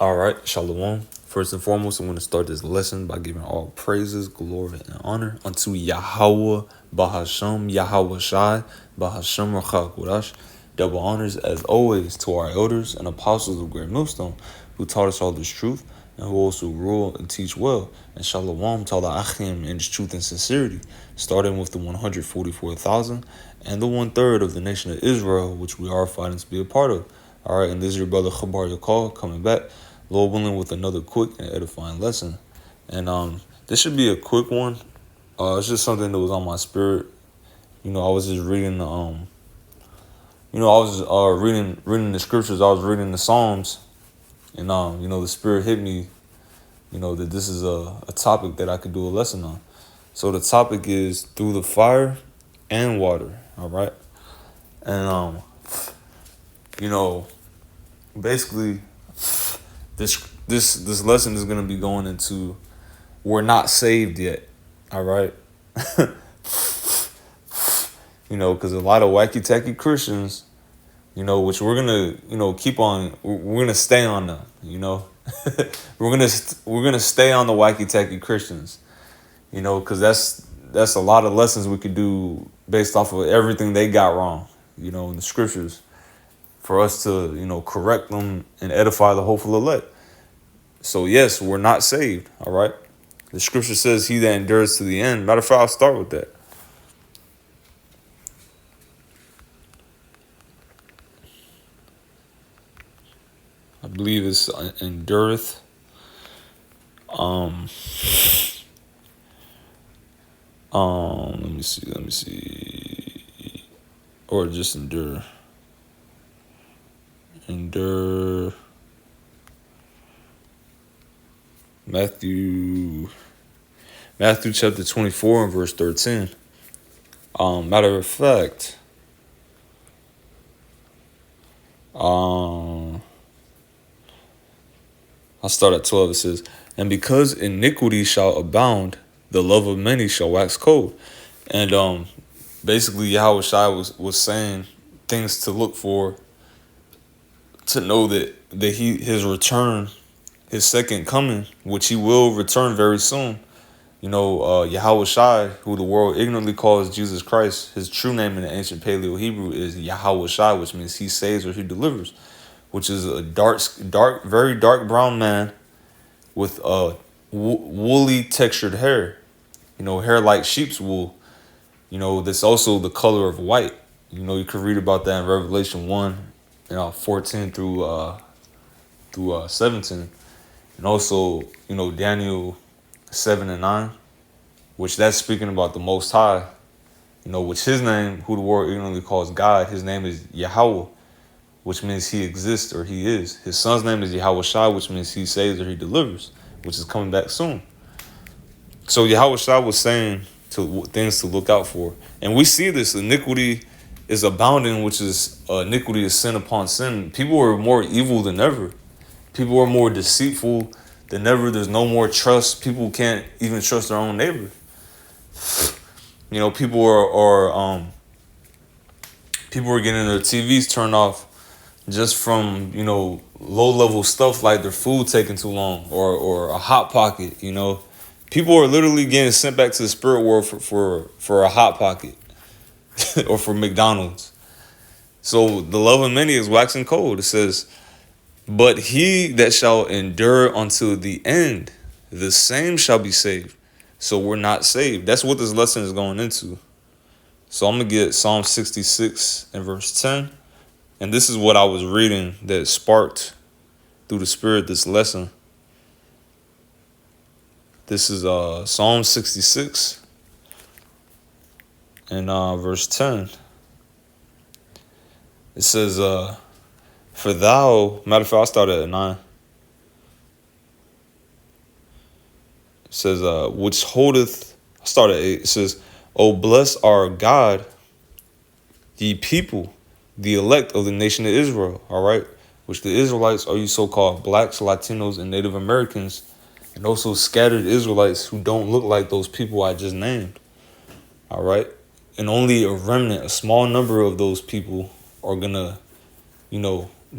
All right, Shalom. First and foremost, I'm going to start this lesson by giving all praises, glory, and honor unto Yahweh, Bahasham, Yahweh Shai, Bahasham Rachakodash. Double honors, as always, to our elders and apostles of Great Millstone, who taught us all this truth, and who also rule and teach well. And Shalom to Allah Achim in this truth and sincerity, starting with the 144,000 and the 1/3 of the nation of Israel, which we are fighting to be a part of. All right, and this is your brother Khabar Yakal coming back, Lord willing, with another quick and edifying lesson. And this should be a quick one. It's just something that was on my spirit. I was just reading the reading the scriptures. I was reading the Psalms, and the spirit hit me, that this is a topic that I could do a lesson on. So the topic is through the fire and water. All right, and basically, this lesson is gonna be going into we're not saved yet. All right, because a lot of wacky tacky Christians, which we're gonna keep on. We're gonna stay on them. we're gonna stay on the wacky tacky Christians. Because that's a lot of lessons we could do based off of everything they got wrong. In the scriptures, for us to, correct them and edify the hopeful elect. So yes, we're not saved, all right? The scripture says he that endures to the end. Matter of fact, I'll start with that. I believe it's endureth. Let me see. Or just endure. Matthew chapter 24 and verse 13. Matter of fact, I'll start at 12. It says, and because iniquity shall abound, the love of many shall wax cold. And basically Yahweh Shai was saying things to look for, to know that his return, his second coming, which he will return very soon. Yahweh Shai, who the world ignorantly calls Jesus Christ, his true name in the ancient Paleo Hebrew is Yahweh Shai, which means he saves or he delivers, which is a very dark brown man with woolly textured hair, hair like sheep's wool, that's also the color of white. You can read about that in Revelation 1, 14 through 17. And also, Daniel 7 and 9, which that's speaking about the Most High, which his name, who the world ignorantly calls God, his name is Yahweh, which means he exists or he is. His son's name is Yahweh Shai, which means he saves or he delivers, which is coming back soon. So Yahweh Shai was saying things to look out for. And we see this, iniquity is abounding, which is iniquity is sin upon sin. People are more evil than ever. People are more deceitful than ever. There's no more trust. People can't even trust their own neighbor. People are getting their TVs turned off just from, low-level stuff like their food taking too long or a Hot Pocket, People are literally getting sent back to the spirit world for a Hot Pocket or for McDonald's. So the love of many is waxing cold. It says, but he that shall endure until the end, the same shall be saved. So we're not saved. That's what this lesson is going into. So I'm going to get Psalm 66 and verse 10. And this is what I was reading that sparked through the spirit this lesson. This is Psalm 66 and verse 10. It says, for thou, matter of fact, I'll start at 9. It says, which holdeth, I'll start at 8. It says, O bless our God, ye people, the elect of the nation of Israel, all right? Which the Israelites are you so-called blacks, Latinos, and Native Americans, and also scattered Israelites who don't look like those people I just named, all right? And only a remnant, a small number of those people are going to,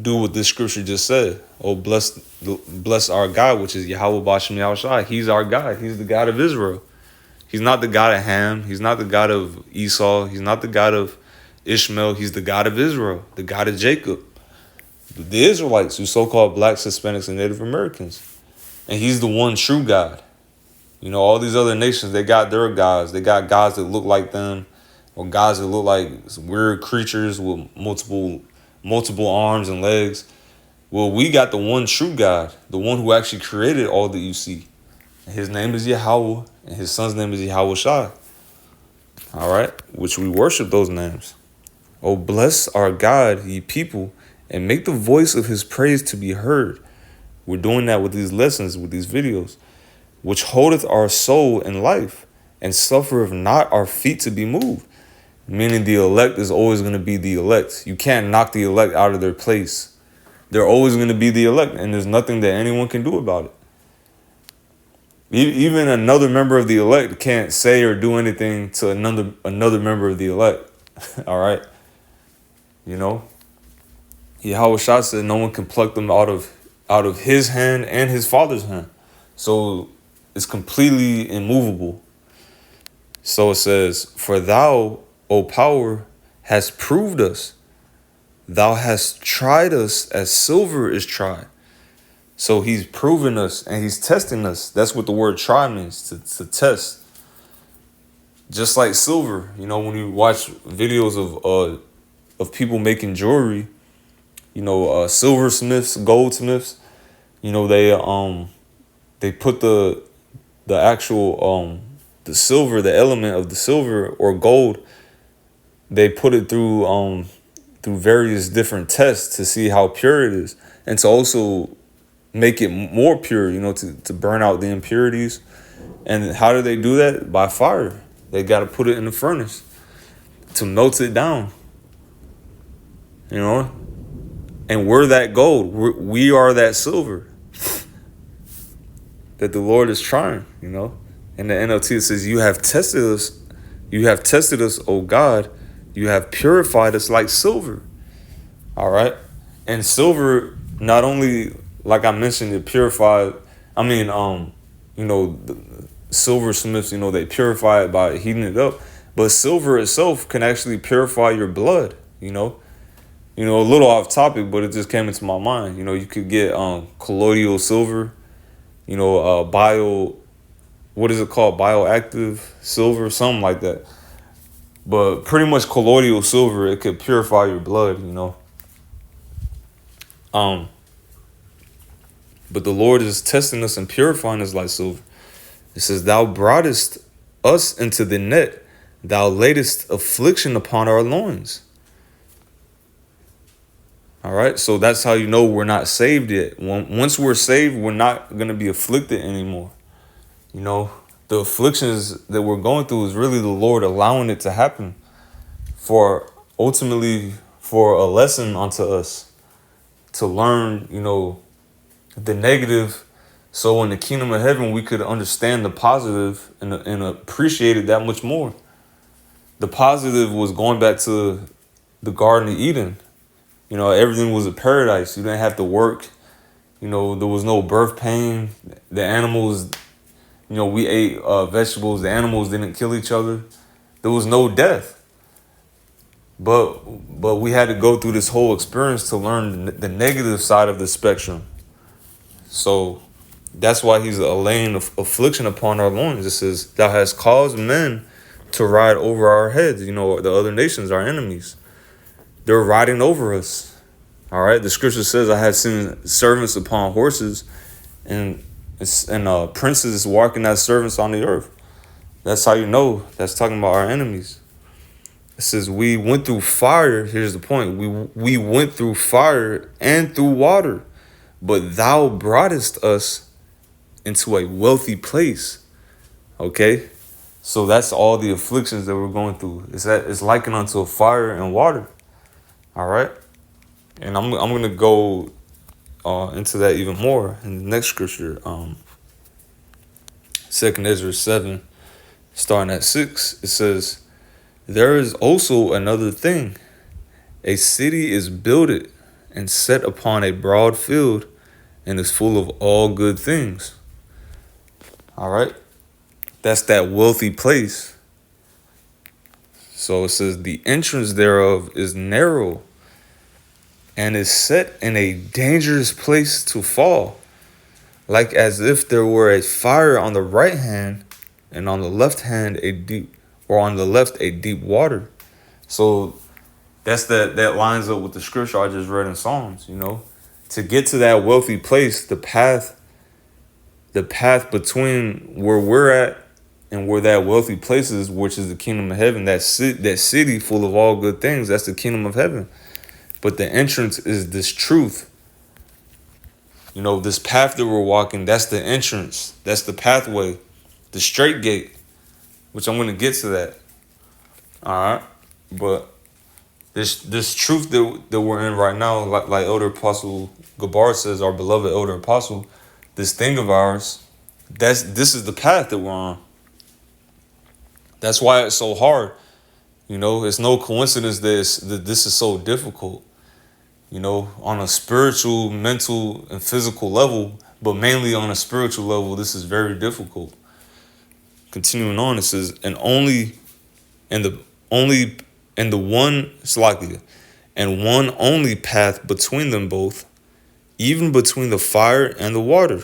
do what this scripture just said. Oh, bless our God, which is Yahweh Bashem Yahushai. He's our God. He's the God of Israel. He's not the God of Ham. He's not the God of Esau. He's not the God of Ishmael. He's the God of Israel, the God of Jacob. The Israelites, who so-called blacks, Hispanics, and Native Americans. And he's the one true God. You know, all these other nations, they got their gods. They got gods that look like them, or gods that look like weird creatures with multiple arms and legs. Well, we got the one true God, the one who actually created all that you see. His name is Yahweh, and his son's name is Yahweh Shai. All right, which we worship those names. Oh, bless our God, ye people, and make the voice of his praise to be heard. We're doing that with these lessons, with these videos, which holdeth our soul in life, and suffereth not our feet to be moved. Meaning the elect is always going to be the elect. You can't knock the elect out of their place. They're always going to be the elect, and there's nothing that anyone can do about it. Even another member of the elect can't say or do anything to another member of the elect. All right? You know? Yahweh Shah said no one can pluck them out of his hand and his father's hand. So it's completely immovable. So it says, for thou, O power, hast proved us. Thou hast tried us as silver is tried. So he's proving us and he's testing us. That's what the word try means, to test. Just like silver, you know, when you watch videos of people making jewelry, you know, silversmiths, goldsmiths, you know, they put the actual the silver, the element of the silver or gold, they put it through various different tests to see how pure it is, and to also make it more pure, you know, to burn out the impurities. And how do they do that? By fire. They got to put it in the furnace to melt it down, you know. And we're that gold. We are that silver that the Lord is trying, you know. In the NLT it says, you have tested us, O God. You have purified us like silver. All right. And silver, not only, like I mentioned, it purified, you know, the silversmiths, you know, they purify it by heating it up. But silver itself can actually purify your blood, you know. You know, a little off topic, but it just came into my mind. You know, you could get colloidal silver, you know, what is it called? Bioactive silver, something like that. But pretty much colloidal silver, it could purify your blood, you know. But the Lord is testing us and purifying us like silver. It says, thou broughtest us into the net. Thou laidest affliction upon our loins. All right, so that's how you know we're not saved yet. Once we're saved, we're not going to be afflicted anymore. You know, the afflictions that we're going through is really the Lord allowing it to happen ultimately for a lesson unto us, to learn, you know, the negative, so in the kingdom of heaven we could understand the positive and appreciate it that much more. The positive was going back to the Garden of Eden. You know, everything was a paradise. You didn't have to work. You know, there was no birth pain. The animals, you know, we ate vegetables. The animals didn't kill each other. There was no death. But we had to go through this whole experience to learn the negative side of the spectrum. So that's why he's laying affliction upon our loins. It says, thou hast caused men to ride over our heads. You know, the other nations, our enemies. They're riding over us. All right. The scripture says, I had seen servants upon horses and princes walking as servants on the earth. That's how you know that's talking about our enemies. It says, we went through fire. Here's the point. We went through fire and through water, but thou broughtest us into a wealthy place. Okay. So that's all the afflictions that we're going through. It's likened unto a fire and water. All right, and I'm gonna go into that even more in the next scripture. 2 Ezra 7, starting at 6, it says, there is also another thing. A city is builded, and set upon a broad field, and is full of all good things. All right. That's that wealthy place. So it says the entrance thereof is narrow and is set in a dangerous place to fall, like as if there were a fire on the right hand and on the left hand on the left a deep water. So that lines up with the scripture I just read in Psalms, To get to that wealthy place, the path between where we're at and where that wealthy place is, which is the kingdom of heaven, that city full of all good things, that's the kingdom of heaven. But the entrance is this truth. This path that we're walking, that's the entrance. That's the pathway, the straight gate, which I'm going to get to that. All right. But this truth that we're in right now, like Elder Apostle Gabar says, our beloved Elder Apostle, this thing of ours, this is the path that we're on. That's why it's so hard. It's no coincidence that this is so difficult, on a spiritual, mental, and physical level, but mainly on a spiritual level, this is very difficult. Continuing on, it says, and one only path between them both, even between the fire and the water,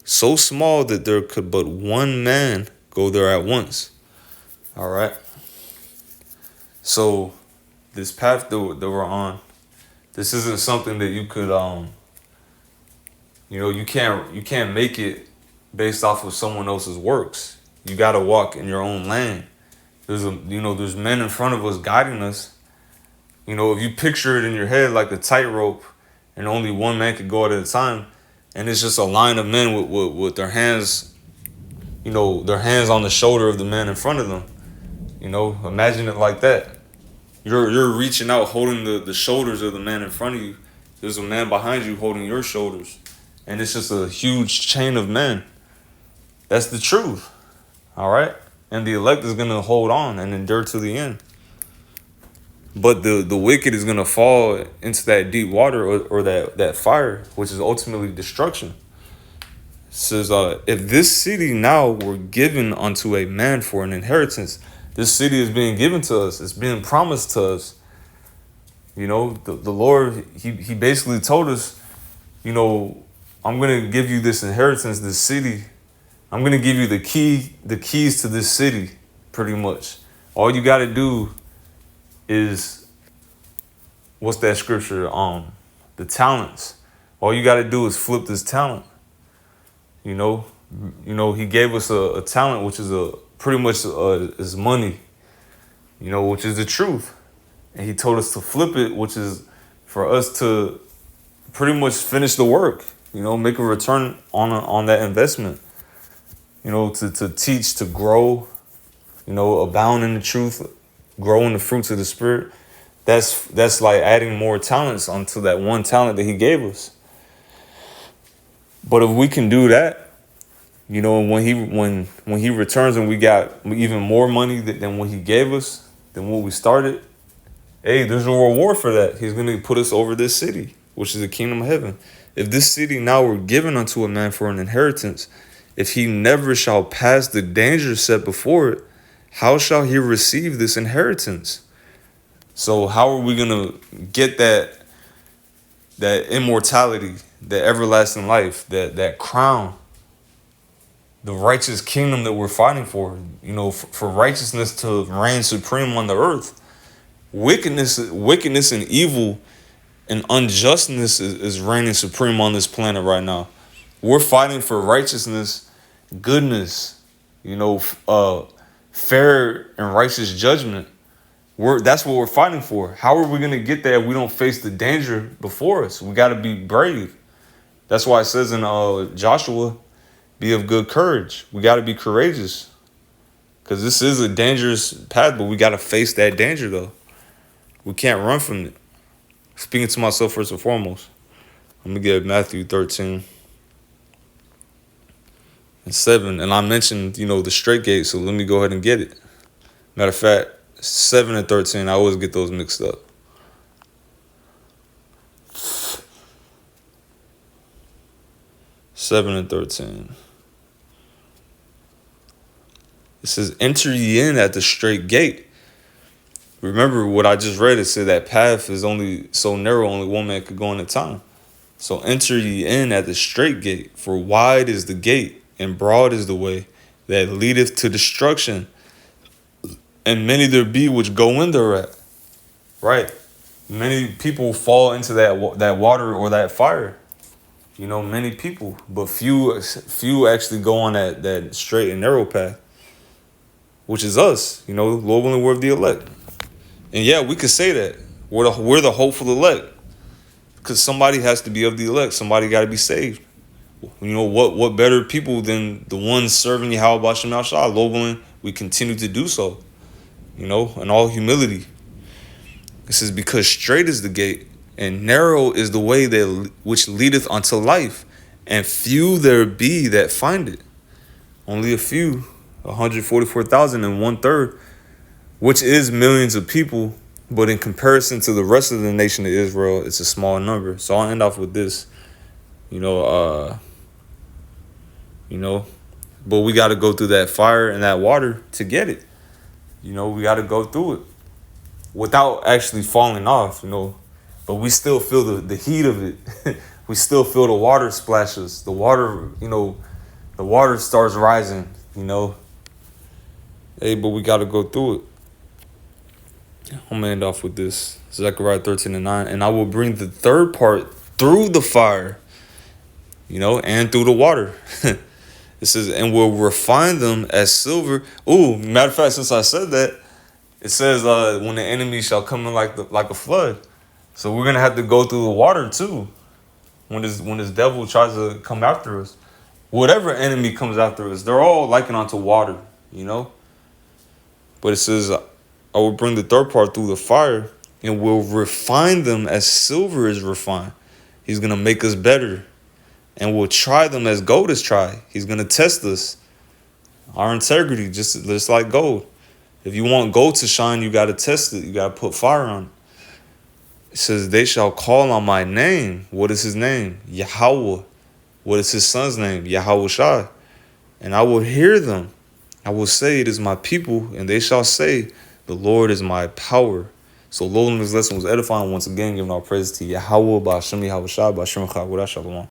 so small that there could but one man go there at once. All right. So this path that we're on, this isn't something that you could, you can't make it based off of someone else's works. You got to walk in your own lane. There's men in front of us guiding us. If you picture it in your head like a tightrope, and only one man could go at a time, and it's just a line of men with their hands, their hands on the shoulder of the man in front of them. Imagine it like that. You're reaching out, holding the shoulders of the man in front of you. There's a man behind you holding your shoulders. And it's just a huge chain of men. That's the truth. All right? And the elect is going to hold on and endure to the end. But the wicked is going to fall into that deep water or that fire, which is ultimately destruction. It says, if this city now were given unto a man for an inheritance, this city is being given to us. It's being promised to us. The Lord, he basically told us, I'm going to give you this inheritance, this city. I'm going to give you the keys to this city, pretty much. All you got to do is, what's that scripture? The talents. All you got to do is flip this talent. He gave us a talent, which is pretty much is money, which is the truth. And he told us to flip it, which is for us to pretty much finish the work, make a return on that investment, to teach, to grow, abound in the truth, grow in the fruits of the Spirit. That's like adding more talents onto that one talent that he gave us. But if we can do that, when he returns and we got even more money than what he gave us, than what we started, hey, there's a reward for that. He's going to put us over this city, which is the kingdom of heaven. If this city now were given unto a man for an inheritance, if he never shall pass the danger set before it, how shall he receive this inheritance? So how are we going to get that immortality, that everlasting life, that crown, the righteous kingdom that we're fighting for, for righteousness to reign supreme on the earth? Wickedness and evil and unjustness is reigning supreme on this planet right now. We're fighting for righteousness, goodness, fair and righteous judgment. That's what we're fighting for. How are we going to get there if we don't face the danger before us? We got to be brave. That's why it says in Joshua, be of good courage. We got to be courageous, because this is a dangerous path, but we got to face that danger, though. We can't run from it. Speaking to myself first and foremost, I'm going to get Matthew 13 and 7. And I mentioned, the straight gate, so let me go ahead and get it. Matter of fact, 7 and 13, I always get those mixed up. 7 and 13. It says, enter ye in at the straight gate. Remember what I just read. It said that path is only so narrow, only one man could go in at a time. So enter ye in at the straight gate, for wide is the gate, and broad is the way that leadeth to destruction, and many there be which go in thereat. Right? Many people fall into that water or that fire. You know, many people, but few actually go on that straight and narrow path, which is us. You know, Lord willing, we're of the elect. And yeah, we could say that we're the hopeful elect, because somebody has to be of the elect. Somebody got to be saved. You know, what better people than the ones serving Yahweh B'Shem Yahshua? Lord willing, we continue to do so. You know, in all humility. It says, because straight is the gate, and narrow is the way that which leadeth unto life, and few there be that find it. Only a few, 144,000 and 1/3, which is millions of people, but in comparison to the rest of the nation of Israel, it's a small number. So I'll end off with this. But we got to go through that fire and that water to get it. You know, we got to go through it without actually falling off, but we still feel the heat of it. We still feel the water splashes. The water, the water starts rising, Hey, but we got to go through it. I'm going to end off with this. Zechariah 13 and 9. And I will bring the third part through the fire, and through the water. It says, and will refine them as silver. Ooh, matter of fact, since I said that, it says when the enemy shall come in like a flood. So we're gonna have to go through the water too. When this devil tries to come after us, whatever enemy comes after us, they're all likened unto water, But it says, I will bring the third part through the fire, and will refine them as silver is refined. He's gonna make us better, and we'll try them as gold is tried. He's gonna test us, our integrity, just like gold. If you want gold to shine, you got to test it. You got to put fire on it. It says, they shall call on my name. What is his name? Yahweh. What is his son's name? Yahawashi. And I will hear them. I will say, it is my people. And they shall say, the Lord is my power. So Lord, this lesson was edifying. Once again, giving our praise to Yahweh, B'Shem Yahawashi, B'Shem Chawudah Shalom.